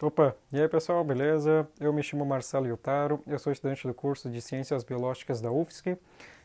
Opa, e aí pessoal, beleza? Eu me chamo Marcelo Yutaro, eu sou estudante do curso de Ciências Biológicas da UFSC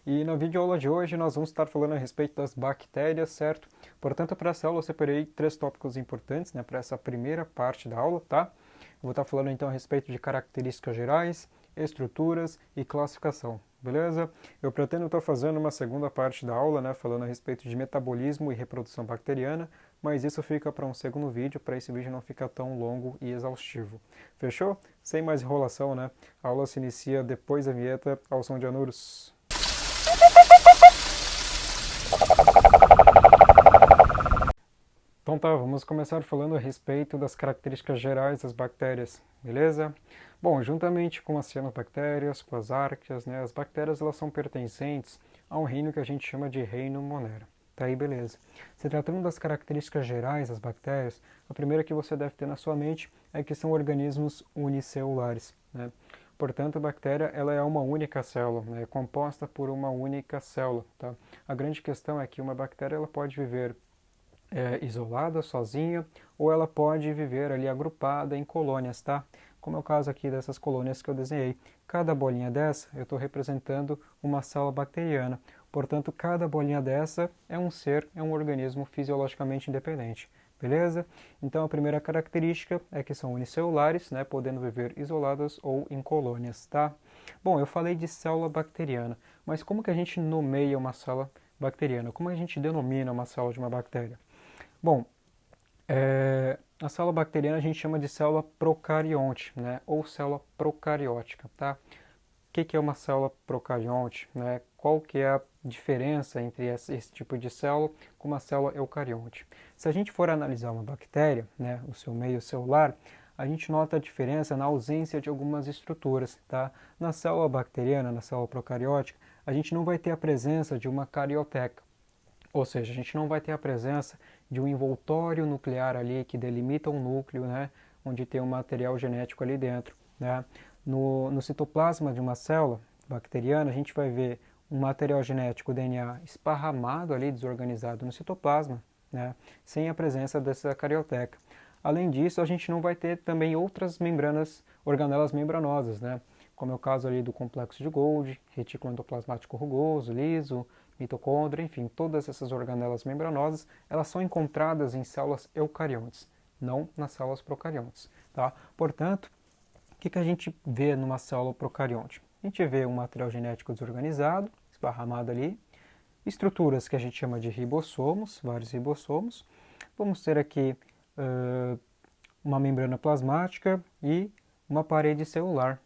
e na videoaula de hoje nós vamos estar falando a respeito das bactérias, certo? Portanto, para essa aula eu separei três tópicos importantes, para essa primeira parte da aula, tá? Eu vou estar falando então a respeito de características gerais, estruturas e classificação, beleza? Eu pretendo estar fazendo uma segunda parte da aula, falando a respeito de metabolismo e reprodução bacteriana, mas isso fica para um segundo vídeo, para esse vídeo não ficar tão longo e exaustivo. Fechou? Sem mais enrolação, A aula se inicia depois da vinheta, ao som de anuros. Então tá, vamos começar falando a respeito das características gerais das bactérias, beleza? Bom, juntamente com as cianobactérias, com as árqueas, as bactérias elas são pertencentes a um reino que a gente chama de reino Monera. Tá aí, beleza. Se tratando das características gerais das bactérias, a primeira que você deve ter na sua mente é que são organismos unicelulares, Portanto, a bactéria ela é uma única célula, é composta por uma única célula, tá? A grande questão é que uma bactéria ela pode viver isolada, sozinha, ou ela pode viver ali agrupada em colônias, tá? Como é o caso aqui dessas colônias que eu desenhei. Cada bolinha dessa, eu estou representando uma célula bacteriana. Portanto, cada bolinha dessa é um ser, é um organismo fisiologicamente independente. Beleza? Então, a primeira característica é que são unicelulares, podendo viver isoladas ou em colônias, tá? Bom, eu falei de célula bacteriana, mas como que a gente nomeia uma célula bacteriana? Como a gente denomina uma célula de uma bactéria? Bom, a célula bacteriana a gente chama de célula procarionte, ou célula procariótica, tá? O que é uma célula procarionte, Qual que é a diferença entre esse tipo de célula com uma célula eucarionte? Se a gente for analisar uma bactéria, o seu meio celular, a gente nota a diferença na ausência de algumas estruturas, tá? Na célula bacteriana, na célula procariótica, a gente não vai ter a presença de uma carioteca, ou seja, a gente não vai ter a presença de um envoltório nuclear ali que delimita um núcleo, onde tem um material genético ali dentro. No citoplasma de uma célula bacteriana, a gente vai ver um material genético, o DNA, esparramado ali, desorganizado no citoplasma, sem a presença dessa carioteca. Além disso, a gente não vai ter também outras membranas, organelas membranosas, como é o caso ali do complexo de Golgi, retículo endoplasmático rugoso, liso, mitocôndria, enfim, todas essas organelas membranosas, elas são encontradas em células eucariontes, não nas células procariontes, tá? Portanto, o que a gente vê numa célula procarionte? A gente vê um material genético desorganizado, esparramado ali, estruturas que a gente chama de ribossomos, vários ribossomos. Vamos ter aqui uma membrana plasmática e uma parede celular,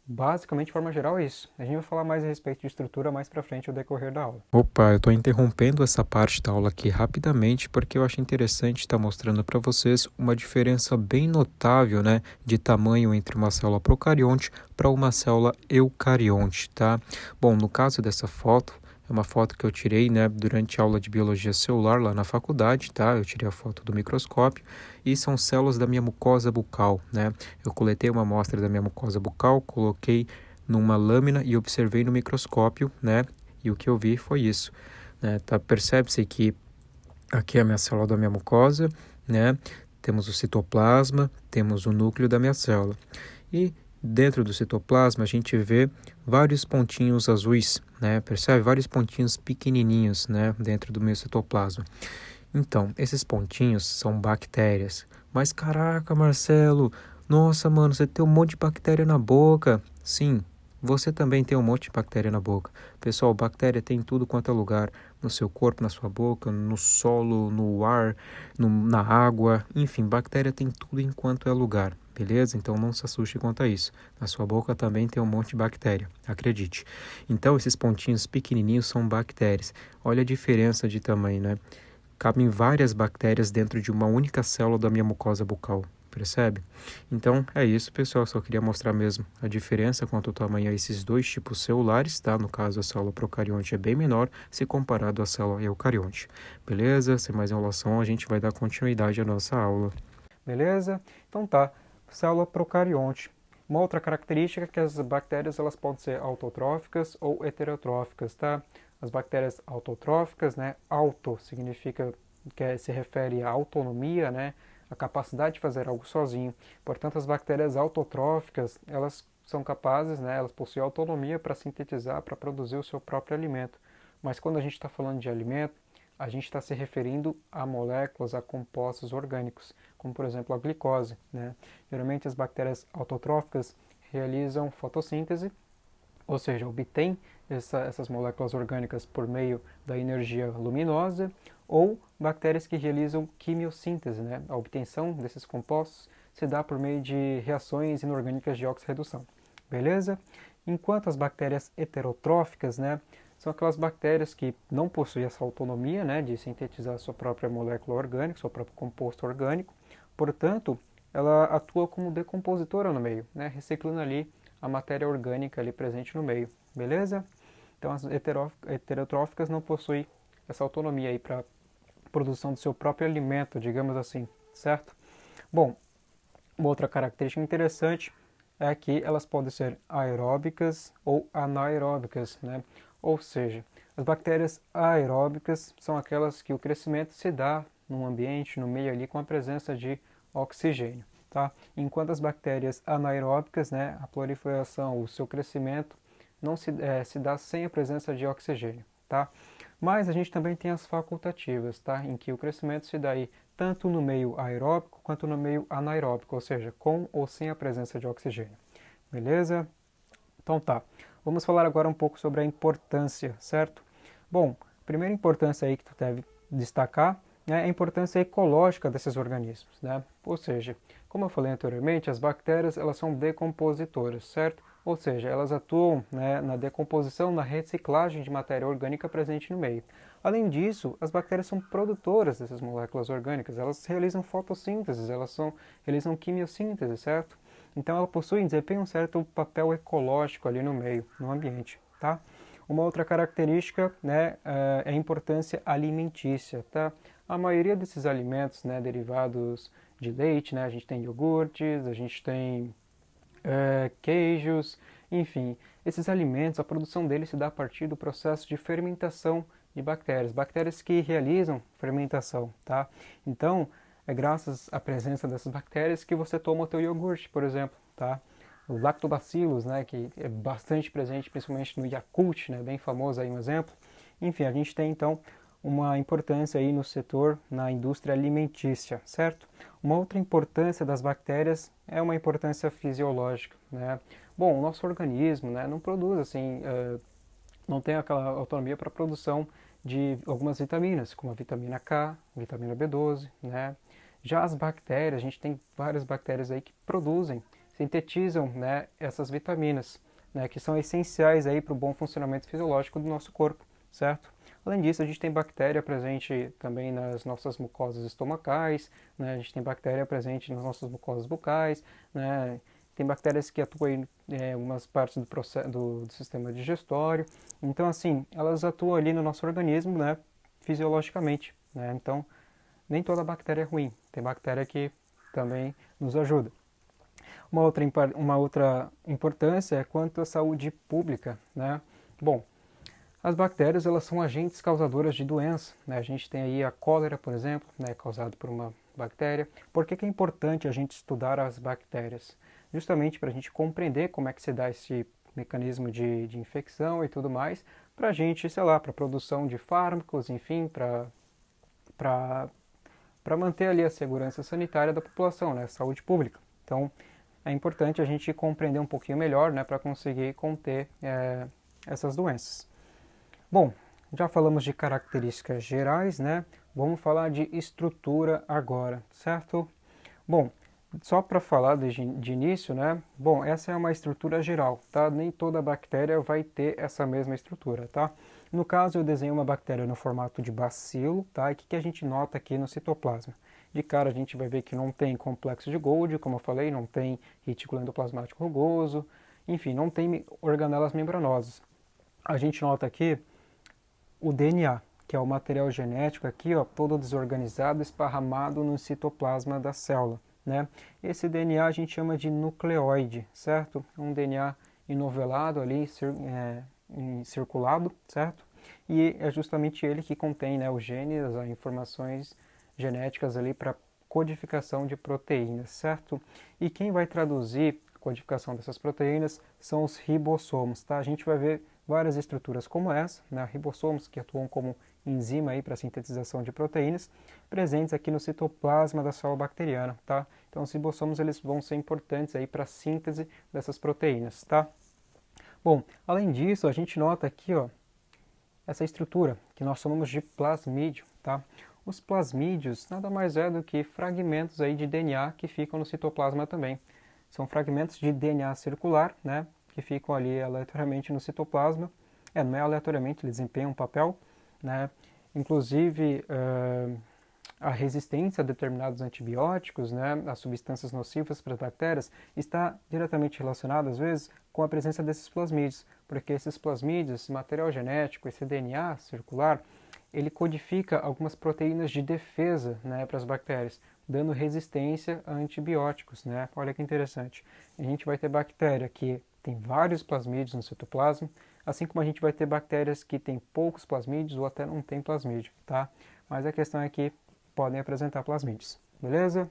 Basicamente, de forma geral, é isso. A gente vai falar mais a respeito de estrutura mais para frente ao decorrer da aula. Opa, eu estou interrompendo essa parte da aula aqui rapidamente porque eu acho interessante estar mostrando para vocês uma diferença bem notável, de tamanho entre uma célula procarionte para uma célula eucarionte, tá? Bom, no caso dessa foto, é uma foto que eu tirei, durante a aula de biologia celular lá na faculdade, tá? Eu tirei a foto do microscópio e são células da minha mucosa bucal, Eu coletei uma amostra da minha mucosa bucal, coloquei numa lâmina e observei no microscópio, E o que eu vi foi isso, Tá? Percebe-se que aqui é a minha célula da minha mucosa, Temos o citoplasma, temos o núcleo da minha célula. E dentro do citoplasma a gente vê vários pontinhos azuis, Percebe? Vários pontinhos pequenininhos, dentro do meu citoplasma. Então, esses pontinhos são bactérias. Mas caraca, Marcelo, nossa, mano, você tem um monte de bactéria na boca. Sim, você também tem um monte de bactéria na boca. Pessoal, bactéria tem em tudo quanto é lugar. No seu corpo, na sua boca, no solo, no ar, na água. Enfim, bactéria tem tudo enquanto é lugar. Beleza? Então não se assuste quanto a isso. Na sua boca também tem um monte de bactéria, acredite. Então esses pontinhos pequenininhos são bactérias. Olha a diferença de tamanho, Cabem várias bactérias dentro de uma única célula da minha mucosa bucal, percebe? Então é isso, pessoal, só queria mostrar mesmo a diferença quanto ao tamanho a esses dois tipos celulares, tá? No caso, a célula procarionte é bem menor se comparado à célula eucarionte. Beleza? Sem mais enrolação, a gente vai dar continuidade à nossa aula. Beleza? Então tá, célula procarionte. Uma outra característica é que as bactérias elas podem ser autotróficas ou heterotróficas, tá? As bactérias autotróficas, auto significa que se refere à autonomia, a capacidade de fazer algo sozinho. Portanto, as bactérias autotróficas, elas são capazes, né, elas possuem autonomia para sintetizar, para produzir o seu próprio alimento. Mas quando a gente está falando de alimento, a gente está se referindo a moléculas, a compostos orgânicos, como por exemplo a glicose, né? Geralmente as bactérias autotróficas realizam fotossíntese, ou seja, obtém essas moléculas orgânicas por meio da energia luminosa, ou bactérias que realizam quimiossíntese, né? A obtenção desses compostos se dá por meio de reações inorgânicas de oxirredução. Beleza? Enquanto as bactérias heterotróficas, né, são aquelas bactérias que não possuem essa autonomia, né, de sintetizar sua própria molécula orgânica, seu próprio composto orgânico. Portanto, ela atua como decompositora no meio, né, reciclando ali a matéria orgânica ali presente no meio. Beleza? Então as heterotróficas não possuem essa autonomia aí para produção do seu próprio alimento, digamos assim, certo? Bom, uma outra característica interessante é que elas podem ser aeróbicas ou anaeróbicas, né? Ou seja, as bactérias aeróbicas são aquelas que o crescimento se dá no ambiente, no meio ali, com a presença de oxigênio, tá? Enquanto as bactérias anaeróbicas, né, a proliferação, o seu crescimento não se dá sem a presença de oxigênio, tá? Mas a gente também tem as facultativas, tá? Em que o crescimento se dá aí tanto no meio aeróbico quanto no meio anaeróbico, ou seja, com ou sem a presença de oxigênio. Beleza? Então tá. Vamos falar agora um pouco sobre a importância, certo? Bom, a primeira importância aí que tu deve destacar é a importância ecológica desses organismos, né? Ou seja, como eu falei anteriormente, as bactérias elas são decompositoras, certo? Ou seja, elas atuam, né, na decomposição, na reciclagem de matéria orgânica presente no meio. Além disso, as bactérias são produtoras dessas moléculas orgânicas, elas realizam fotossíntese, realizam quimiossíntese, certo? Então ela possui, desempenha um certo papel ecológico ali no meio, no ambiente, tá? Uma outra característica, né, é a importância alimentícia, tá? A maioria desses alimentos, né, derivados de leite, né, a gente tem iogurtes, a gente tem queijos, enfim, esses alimentos, a produção deles se dá a partir do processo de fermentação de bactérias, bactérias que realizam fermentação, tá? Então, é graças à presença dessas bactérias que você toma o teu iogurte, por exemplo, tá? O lactobacillus, né, que é bastante presente, principalmente no Yakult, né, bem famoso aí um exemplo. Enfim, a gente tem então uma importância aí no setor, na indústria alimentícia, certo? Uma outra importância das bactérias é uma importância fisiológica, né? Bom, o nosso organismo, né, não produz assim, não tem aquela autonomia para a produção de algumas vitaminas, como a vitamina K, vitamina B12, né? Já as bactérias, a gente tem várias bactérias aí que produzem, sintetizam, né, essas vitaminas, né, que são essenciais aí para o bom funcionamento fisiológico do nosso corpo, certo? Além disso, a gente tem bactéria presente também nas nossas mucosas estomacais, né? A gente tem bactéria presente nas nossas mucosas bucais, né? Tem bactérias que atuam em algumas partes do sistema digestório. Então, assim, elas atuam ali no nosso organismo, né, fisiologicamente, né? Então, nem toda bactéria é ruim. Tem bactéria que também nos ajuda. Uma outra importância é quanto à saúde pública, né? Bom, as bactérias elas são agentes causadoras de doença, né? A gente tem aí a cólera, por exemplo, né, causada por uma bactéria. Por que é importante a gente estudar as bactérias? Justamente para a gente compreender como é que se dá esse mecanismo de infecção e tudo mais, para a gente, sei lá, para a produção de fármacos, enfim, para manter ali a segurança sanitária da população, né, saúde pública. Então, é importante a gente compreender um pouquinho melhor, né, para conseguir conter essas doenças. Bom, já falamos de características gerais, né? Vamos falar de estrutura agora, certo? Bom, só para falar de início, né? Bom, essa é uma estrutura geral, tá? Nem toda bactéria vai ter essa mesma estrutura, tá? No caso, eu desenho uma bactéria no formato de bacilo, tá? E o que a gente nota aqui no citoplasma? De cara, a gente vai ver que não tem complexo de Golgi, como eu falei, não tem retículo endoplasmático rugoso, enfim, não tem organelas membranosas. A gente nota aqui o DNA, que é o material genético aqui, ó, todo desorganizado, esparramado no citoplasma da célula, né? Esse DNA a gente chama de nucleóide, certo? É um DNA enovelado ali, circulado, certo? E é justamente ele que contém, né, os genes, as informações genéticas ali para codificação de proteínas, certo? E quem vai traduzir a codificação dessas proteínas são os ribossomos, tá? A gente vai ver várias estruturas como essa, né? Ribossomos que atuam como enzima aí para a sintetização de proteínas, presentes aqui no citoplasma da célula bacteriana, tá? Então os ribossomos eles vão ser importantes aí para a síntese dessas proteínas, tá? Bom, além disso, a gente nota aqui, ó, essa estrutura que nós chamamos de plasmídio, tá? Os plasmídios nada mais é do que fragmentos aí de DNA que ficam no citoplasma também. São fragmentos de DNA circular, né, que ficam ali aleatoriamente no citoplasma. Não é aleatoriamente, eles desempenham um papel, né? Inclusive, a resistência a determinados antibióticos, né, a substâncias nocivas para as bactérias, está diretamente relacionada, às vezes, com a presença desses plasmídios, porque esses plasmídios, esse material genético, esse DNA circular, ele codifica algumas proteínas de defesa, né, para as bactérias, dando resistência a antibióticos, né? Olha que interessante. A gente vai ter bactéria que tem vários plasmídios no citoplasma, assim como a gente vai ter bactérias que têm poucos plasmídios ou até não tem plasmídio, tá? Mas a questão é que podem apresentar plasmídios, beleza?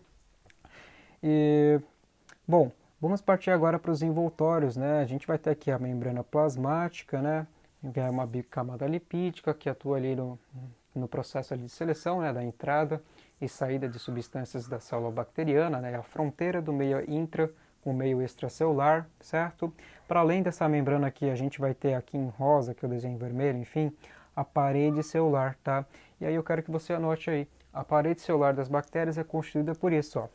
Bom, vamos partir agora para os envoltórios, né? A gente vai ter aqui a membrana plasmática, né? Que é uma bicamada lipídica que atua ali no processo ali de seleção, né? Da entrada e saída de substâncias da célula bacteriana, né? A fronteira do meio intra com o meio extracelular, certo? Para além dessa membrana aqui, a gente vai ter aqui em rosa, que eu desenho em vermelho, enfim, a parede celular, tá? E aí eu quero que você anote aí, a parede celular das bactérias é constituída por isso, ó,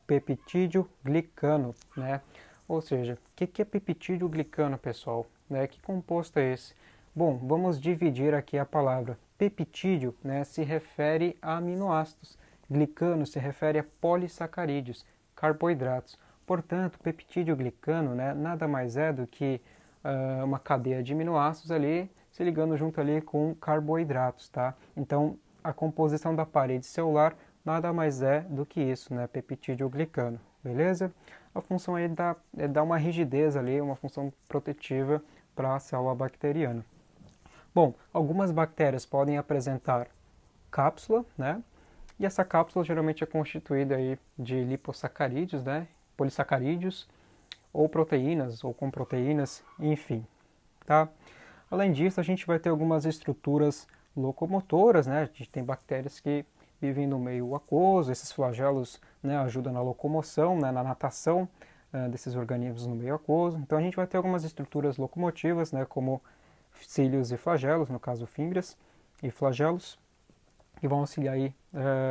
peptídeo glicano, né? Ou seja, o que é peptídeo glicano, pessoal? Né? Que composto é esse? Bom, vamos dividir aqui a palavra. Peptídeo, né, se refere a aminoácidos. Glicano se refere a polissacarídeos, carboidratos. Portanto, peptídeo glicano, né, nada mais é do que uma cadeia de aminoácidos ali se ligando junto ali com carboidratos, tá? Então, a composição da parede celular nada mais é do que isso, né, peptídeo glicano, beleza? A função é dar uma rigidez ali, uma função protetiva para a célula bacteriana. Bom, algumas bactérias podem apresentar cápsula, né? E essa cápsula geralmente é constituída aí de lipossacarídeos, né? Polissacarídeos, ou proteínas, ou com proteínas, enfim, tá? Além disso, a gente vai ter algumas estruturas locomotoras, né? A gente tem bactérias que vivem no meio aquoso, esses flagelos, né, ajudam na locomoção, né, na natação desses organismos no meio aquoso. Então a gente vai ter algumas estruturas locomotivas, né, como cílios e flagelos, no caso fímbrias e flagelos, que vão auxiliar aí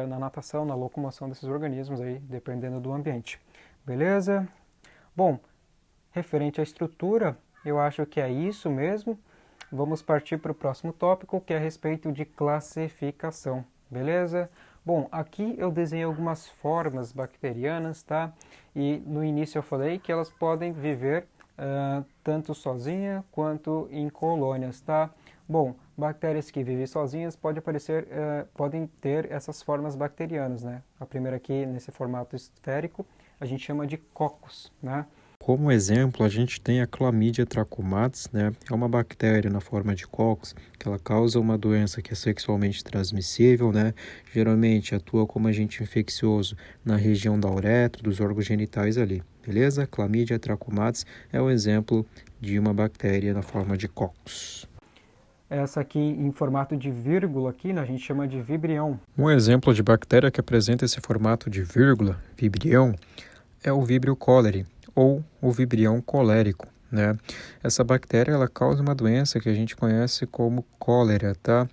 na natação, na locomoção desses organismos aí, dependendo do ambiente. Beleza? Bom, referente à estrutura, eu acho que é isso mesmo. Vamos partir para o próximo tópico, que é a respeito de classificação. Beleza? Bom, aqui eu desenhei algumas formas bacterianas, tá? E no início eu falei que elas podem viver tanto sozinha quanto em colônias, tá? Bom, bactérias que vivem sozinhas podem ter essas formas bacterianas, né? A primeira aqui, nesse formato esférico, a gente chama de cocos, né? Como exemplo, a gente tem a Chlamydia trachomatis, né? É uma bactéria na forma de cocos que ela causa uma doença que é sexualmente transmissível, né? Geralmente atua como agente infeccioso na região da uretra, dos órgãos genitais ali, beleza? Chlamydia trachomatis é um exemplo de uma bactéria na forma de cocos. Essa aqui em formato de vírgula aqui, né, a gente chama de vibrião. Um exemplo de bactéria que apresenta esse formato de vírgula, vibrião, é o Vibrio cholerae, ou o vibrião colérico, né? Essa bactéria ela causa uma doença que a gente conhece como cólera, tá?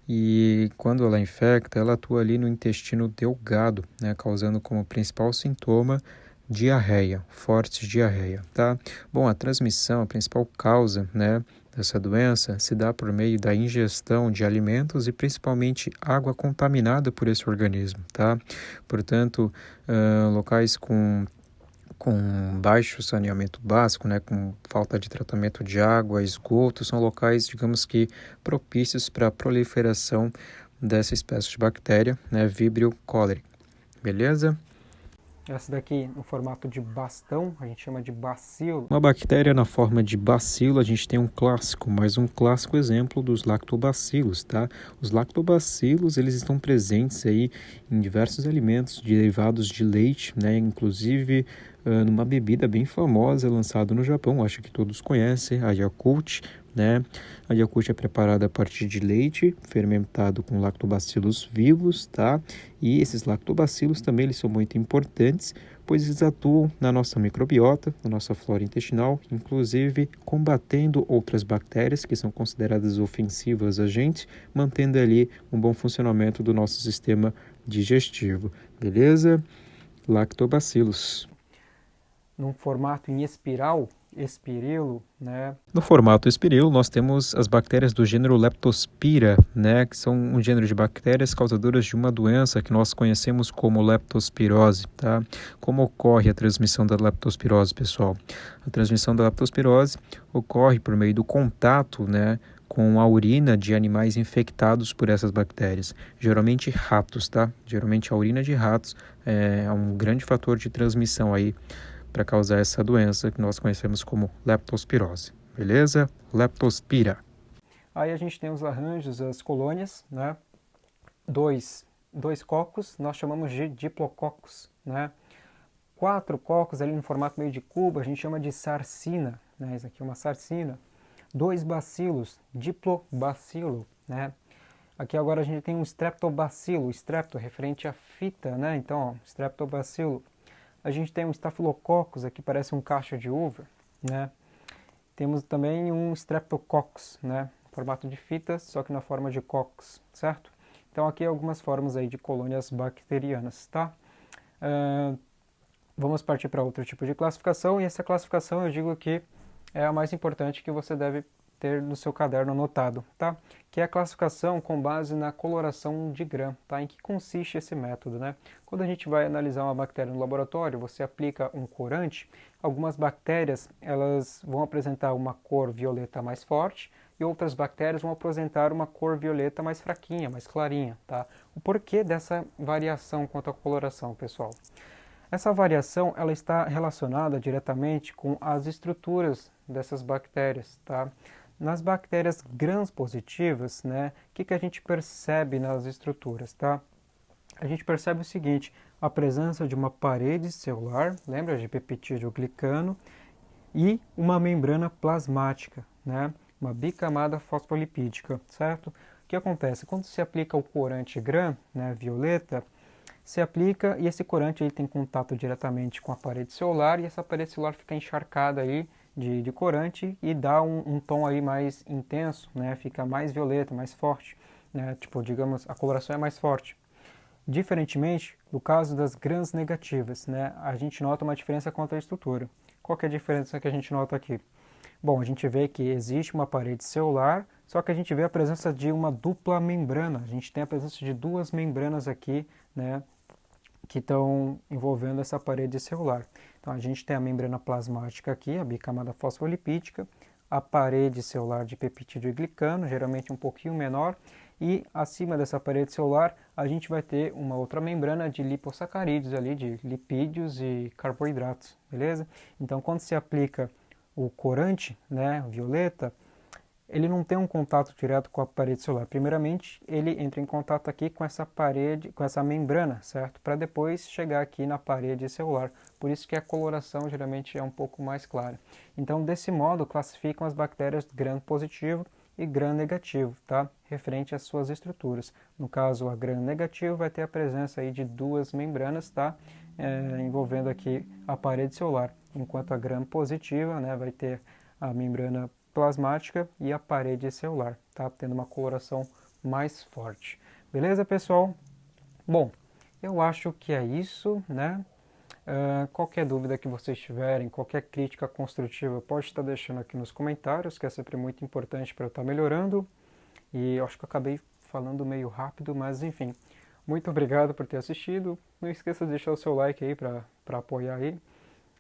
E quando ela infecta, ela atua ali no intestino delgado, né? Causando como principal sintoma diarreia, forte diarreia, tá? Bom, a transmissão, a principal causa, né, dessa doença se dá por meio da ingestão de alimentos e principalmente água contaminada por esse organismo, tá? Portanto, locais com baixo saneamento básico, né, com falta de tratamento de água, esgoto, são locais, digamos que, propícios para a proliferação dessa espécie de bactéria, né, Vibrio cholerae. Beleza? Essa daqui no formato de bastão, a gente chama de bacilo. Uma bactéria na forma de bacilo, a gente tem um clássico, mais um clássico exemplo dos lactobacilos, tá? Os lactobacilos, eles estão presentes aí em diversos alimentos derivados de leite, né? Inclusive numa bebida bem famosa lançada no Japão, acho que todos conhecem, a Yakult, né? A Yakult é preparada a partir de leite fermentado com lactobacilos vivos, tá? E esses lactobacilos também eles são muito importantes, pois eles atuam na nossa microbiota, na nossa flora intestinal, inclusive combatendo outras bactérias que são consideradas ofensivas a gente, mantendo ali um bom funcionamento do nosso sistema digestivo, beleza? Lactobacilos. Num formato em espiral, espirilo, né? No formato espiril, nós temos as bactérias do gênero Leptospira, né, que são um gênero de bactérias causadoras de uma doença que nós conhecemos como leptospirose, tá? Como ocorre a transmissão da leptospirose, pessoal? A transmissão da leptospirose ocorre por meio do contato, né, com a urina de animais infectados por essas bactérias, geralmente ratos, tá? Geralmente a urina de ratos é um grande fator de transmissão aí para causar essa doença que nós conhecemos como leptospirose. Beleza? Leptospira. Aí a gente tem os arranjos, as colônias, né? Dois cocos, nós chamamos de diplococos, né? 4 cocos ali no formato meio de cubo, a gente chama de sarcina, né? Isso aqui é uma sarcina. 2 bacilos, diplobacilo, né? Aqui agora a gente tem um streptobacilo, strepto referente à fita, né? Então, ó, streptobacilo. A gente tem um estafilococcus, aqui parece um cacho de uva, né? Temos também um streptococcus, né? Formato de fita, só que na forma de coccus, certo? Então aqui algumas formas aí de colônias bacterianas, tá? Vamos partir para outro tipo de classificação, e essa classificação eu digo que é a mais importante que você deve ter no seu caderno anotado, tá? Que é a classificação com base na coloração de Gram, tá? Em que consiste esse método, né? Quando a gente vai analisar uma bactéria no laboratório, você aplica um corante, algumas bactérias elas vão apresentar uma cor violeta mais forte e outras bactérias vão apresentar uma cor violeta mais fraquinha, mais clarinha, tá? O porquê dessa variação quanto à coloração, pessoal? Essa variação ela está relacionada diretamente com as estruturas dessas bactérias, tá? Nas bactérias gram-positivas, né, o que a gente percebe nas estruturas, tá? A gente percebe o seguinte, a presença de uma parede celular, lembra de peptidoglicano, e uma membrana plasmática, né, uma bicamada fosfolipídica, certo? O que acontece? Quando se aplica o corante gram, né, violeta, se aplica e esse corante ele tem contato diretamente com a parede celular e essa parede celular fica encharcada aí de corante e dá um tom aí mais intenso, né? Fica mais violeta, mais forte, né? Tipo, digamos, a coloração é mais forte. Diferentemente, no caso das grãs negativas, né? A gente nota uma diferença quanto à estrutura. Qual que é a diferença que a gente nota aqui? Bom, a gente vê que existe uma parede celular, só que a gente vê a presença de uma dupla membrana. A gente tem a presença de duas membranas aqui, né? Que estão envolvendo essa parede celular. Então a gente tem a membrana plasmática aqui, a bicamada fosfolipídica, a parede celular de peptidoglicano, geralmente um pouquinho menor, e acima dessa parede celular a gente vai ter uma outra membrana de lipossacarídeos ali, de lipídios e carboidratos, beleza? Então quando se aplica o corante, né, violeta, ele não tem um contato direto com a parede celular. Primeiramente, ele entra em contato aqui com essa parede, com essa membrana, certo? Para depois chegar aqui na parede celular. Por isso que a coloração geralmente é um pouco mais clara. Então, desse modo, classificam as bactérias gram positivo e gram negativo, tá? Referente às suas estruturas. No caso, a gram negativo vai ter a presença aí de duas membranas, tá? Envolvendo aqui a parede celular. Enquanto a gram positiva, né, vai ter a membrana plasmática e a parede celular, tá? Tendo uma coloração mais forte. Beleza, pessoal? Bom, eu acho que é isso, né? Qualquer dúvida que vocês tiverem, qualquer crítica construtiva, pode estar deixando aqui nos comentários, que é sempre muito importante para eu estar melhorando. E eu acho que eu acabei falando meio rápido, mas enfim. Muito obrigado por ter assistido. Não esqueça de deixar o seu like aí para apoiar aí.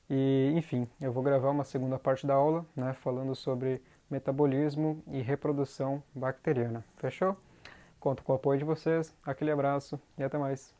E, enfim, eu vou gravar uma segunda parte da aula, né, falando sobre metabolismo e reprodução bacteriana. Fechou? Conto com o apoio de vocês. Aquele abraço e até mais.